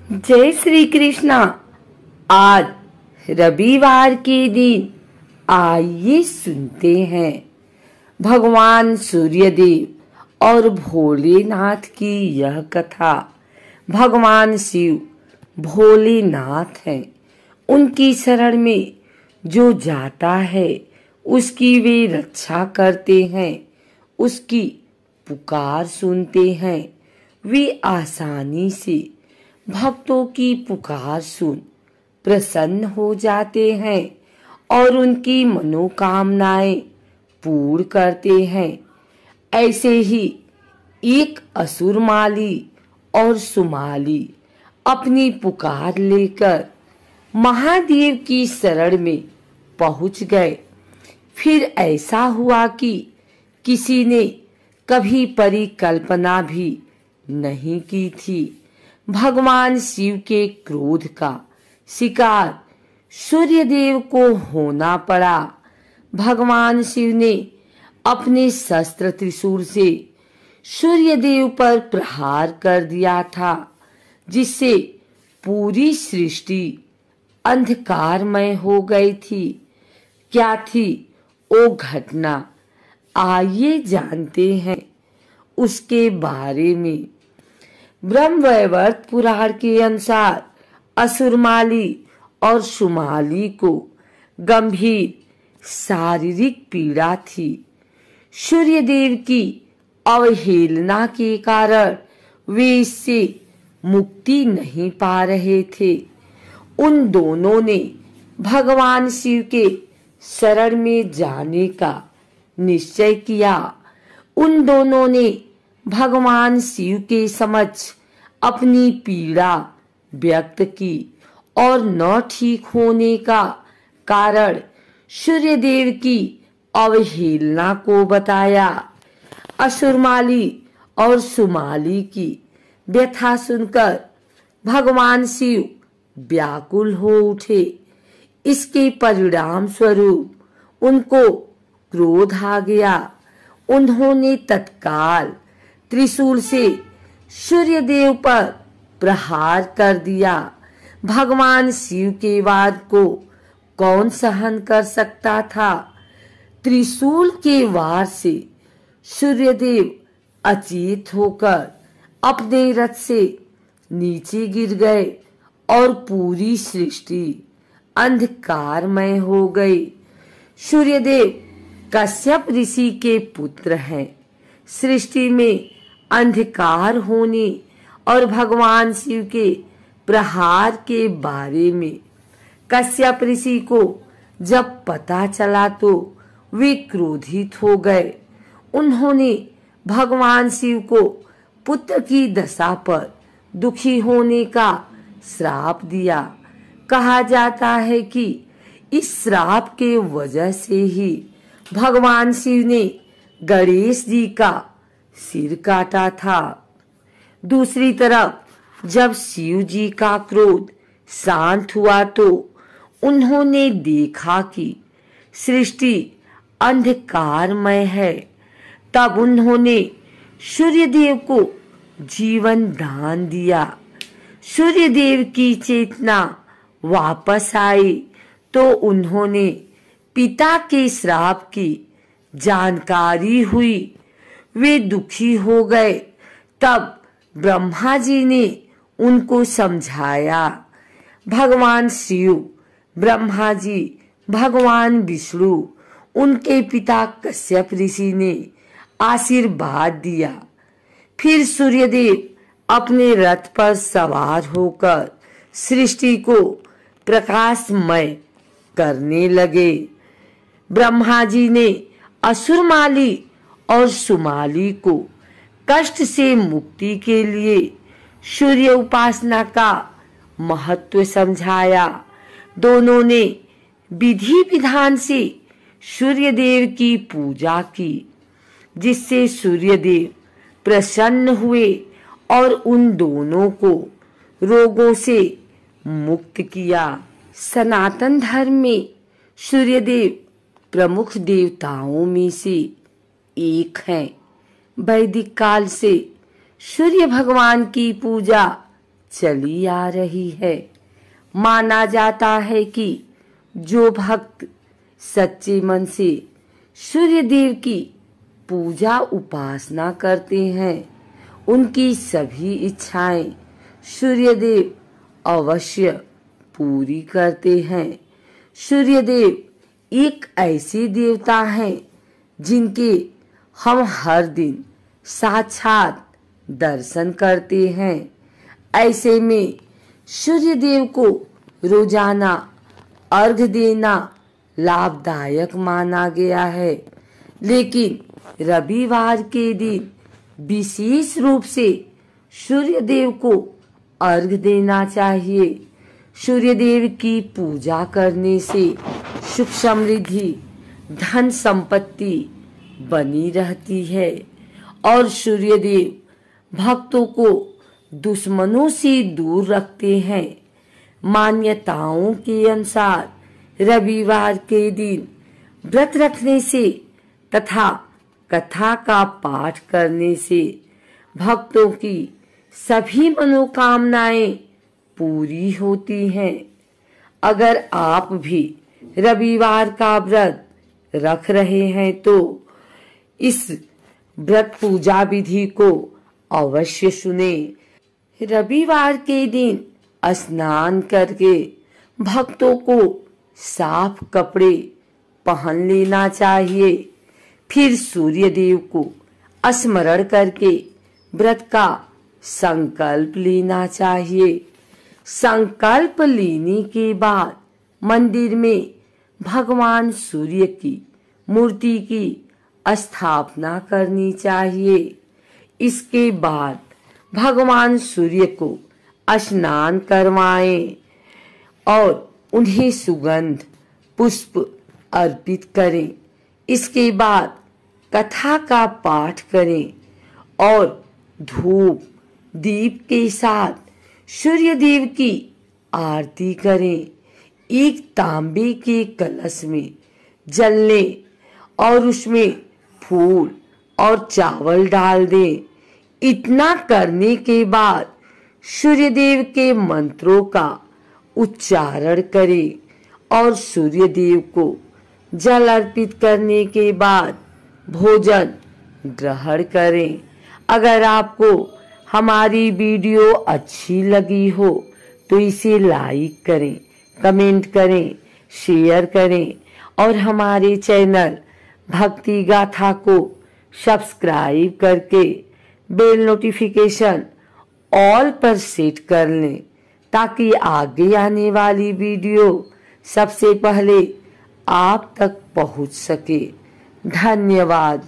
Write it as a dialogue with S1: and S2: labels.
S1: जय श्री कृष्णा। आज रविवार के दिन आइए सुनते हैं भगवान सूर्यदेव और भोलेनाथ की यह कथा। भगवान शिव भोलेनाथ हैं। उनकी शरण में जो जाता है उसकी वे रक्षा करते हैं, उसकी पुकार सुनते हैं। वे आसानी से भक्तों की पुकार सुन प्रसन्न हो जाते हैं और उनकी मनोकामनाएं पूर्ण करते हैं। ऐसे ही एक असुरमाली और सुमाली अपनी पुकार लेकर महादेव की शरण में पहुंच गए। फिर ऐसा हुआ कि किसी ने कभी परिकल्पना भी नहीं की थी। भगवान शिव के क्रोध का शिकार सूर्यदेव को होना पड़ा। भगवान शिव ने अपने शस्त्र त्रिशूल से सूर्यदेव पर प्रहार कर दिया था, जिससे पूरी सृष्टि अंधकारमय हो गई थी। क्या थी वो घटना, आइए जानते हैं उसके बारे में। ब्रह्मवैवर्त पुराण के अनुसार असुरमाली और सुमाली को गंभीर शारीरिक पीड़ा थी। सूर्यदेव की अवहेलना के कारण वे इससे मुक्ति नहीं पा रहे थे। उन दोनों ने भगवान शिव के शरण में जाने का निश्चय किया। उन दोनों ने भगवान शिव के समक्ष अपनी पीड़ा व्यक्त की और न ठीक होने का कारण सूर्यदेव की अवहेलना को बताया। असुरमाली और सुमाली की व्यथा सुनकर भगवान शिव व्याकुल हो उठे। इसके परिणाम स्वरूप उनको क्रोध आ गया। उन्होंने तत्काल त्रिशूल से सूर्यदेव पर प्रहार कर दिया। भगवान शिव के वार को कौन सहन कर सकता था। त्रिशूल के वार से सूर्यदेव अचेत होकर अपने रथ से नीचे गिर गए और पूरी सृष्टि अंधकारमय हो गई। सूर्यदेव कश्यप ऋषि के पुत्र हैं। सृष्टि में अंधकार होने और भगवान शिव के प्रहार के बारे में कश्यप ऋषि को जब पता चला तो वे क्रोधित हो गए। उन्होंने भगवान शिव को पुत्र की दशा पर दुखी होने का श्राप दिया। कहा जाता है कि इस श्राप के वजह से ही भगवान शिव ने गणेश जी का सिर काटा था। दूसरी तरफ जब शिव जी का क्रोध शांत हुआ तो उन्होंने देखा कि सृष्टि अंधकारमय है। तब उन्होंने सूर्यदेव को जीवन दान दिया। सूर्यदेव की चेतना वापस आई तो उन्होंने पिता के श्राप की जानकारी हुई। वे दुखी हो गए। तब ब्रह्मा जी ने उनको समझाया। भगवान शिव, ब्रह्मा जी, भगवान विष्णु, उनके पिता कश्यप ऋषि ने आशीर्वाद दिया। फिर सूर्यदेव अपने रथ पर सवार होकर सृष्टि को प्रकाशमय करने लगे। ब्रह्मा जी ने असुरमाली और सुमाली को कष्ट से मुक्ति के लिए सूर्य उपासना का महत्व समझाया। दोनों ने विधि विधान से सूर्यदेव की पूजा की, जिससे सूर्यदेव प्रसन्न हुए और उन दोनों को रोगों से मुक्त किया। सनातन धर्म में सूर्यदेव प्रमुख देवताओं में से एक हैं। वैदिक काल से सूर्य भगवान की पूजा चली आ रही है। माना जाता है कि जो भक्त सच्चे मन से सूर्य देव की पूजा उपासना करते हैं, उनकी सभी इच्छाएं सूर्य देव अवश्य पूरी करते हैं। सूर्य देव एक ऐसे देवता हैं जिनके हम हर दिन साक्षात दर्शन करते हैं। ऐसे में सूर्य देव को रोजाना अर्घ देना लाभदायक माना गया है, लेकिन रविवार के दिन विशेष रूप से सूर्य देव को अर्घ देना चाहिए। सूर्य देव की पूजा करने से सुख समृद्धि धन संपत्ति बनी रहती है और सूर्य देव भक्तों को दुश्मनों से दूर रखते हैं। मान्यताओं के अनुसार रविवार के दिन व्रत रखने से तथा कथा का पाठ करने से भक्तों की सभी मनोकामनाएं पूरी होती हैं। अगर आप भी रविवार का व्रत रख रहे हैं तो इस व्रत पूजा विधि को अवश्य सुने। रविवार के दिन स्नान करके भक्तों को साफ कपड़े पहन लेना चाहिए। फिर सूर्य देव को स्मरण करके व्रत का संकल्प लेना चाहिए। संकल्प लेने के बाद मंदिर में भगवान सूर्य की मूर्ति की स्थापना करनी चाहिए। इसके बाद भगवान सूर्य को स्नान करवाएं और उन्हें सुगंध पुष्प अर्पित करें। इसके बाद कथा का पाठ करें और धूप दीप के साथ सूर्य देव की आरती करें। एक तांबे के कलश में जल लें और उसमें फूल और चावल डाल दें। इतना करने के बाद सूर्य देव के मंत्रों का उच्चारण करें और सूर्य देव को जल अर्पित करने के बाद भोजन ग्रहण करें। अगर आपको हमारी वीडियो अच्छी लगी हो तो इसे लाइक करें, कमेंट करें, शेयर करें और हमारे चैनल भक्ति गाथा को सब्सक्राइब करके बेल नोटिफिकेशन ऑल पर सेट कर लें ताकि आगे आने वाली वीडियो सबसे पहले आप तक पहुंच सके। धन्यवाद।